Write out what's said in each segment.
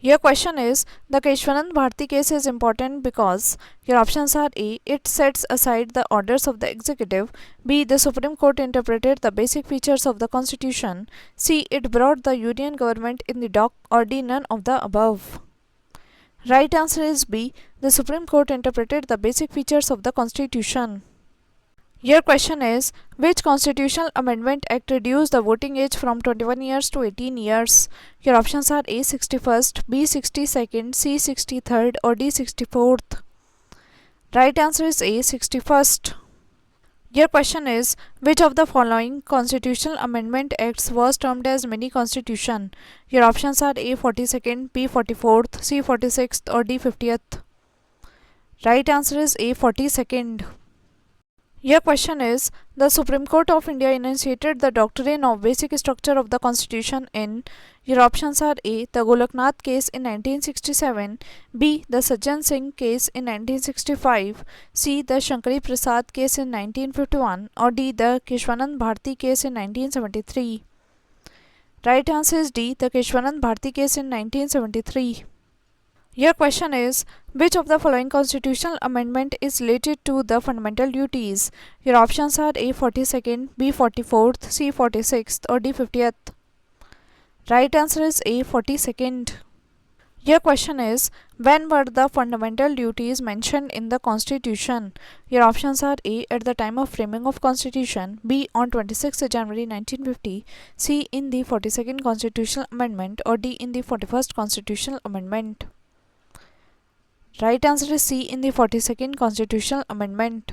Your question is the Keshwanand Bharti case is important because your options are A. It sets aside the orders of the executive. B. The Supreme Court interpreted the basic features of the Constitution. C. It brought the Union government in the dock. Or D. None of the above. Right answer is B. The Supreme Court interpreted the basic features of the Constitution. Your question is which constitutional amendment act reduced the voting age from 21 years to 18 years? Your options are A 61st, B 62nd, C 63rd or D 64th. Right answer is A 61st. Your question is which of the following constitutional amendment acts was termed as mini constitution? Your options are A 42nd, B 44th, C 46th or D 50th. Right answer is A 42nd. Your question is the Supreme Court of India initiated the doctrine of basic structure of the Constitution in. Your options are A. The Golaknath case in 1967, B. The Sajjan Singh case in 1965, C. The Shankari Prasad case in 1951 or D. The Keshwanand Bharti case in 1973. Right answer is D. The Keshwanand Bharti case in 1973. Your question is which of the following constitutional amendment is related to the fundamental duties? Your options are A 42nd, B 44th, C 46th or D 50th. Right answer is A 42nd. Your question is when were the fundamental duties mentioned in the Constitution? Your options are A at the time of framing of Constitution, B on 26th January 1950, C in the 42nd Constitutional Amendment or D in the 41st Constitutional Amendment. Right answer is C in the 42nd Constitutional Amendment.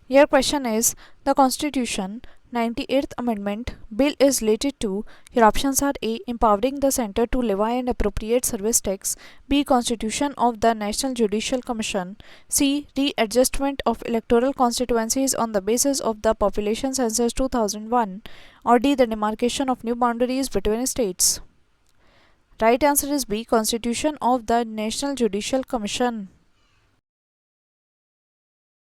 Your question is the Constitution 98th Amendment Bill is related to. Your options are A. Empowering the Centre to levy and appropriate service tax, B. Constitution of the National Judicial Commission, C. Readjustment of electoral constituencies on the basis of the Population Census 2001 or D. The demarcation of new boundaries between states. Right answer is B. Constitution of the National Judicial Commission.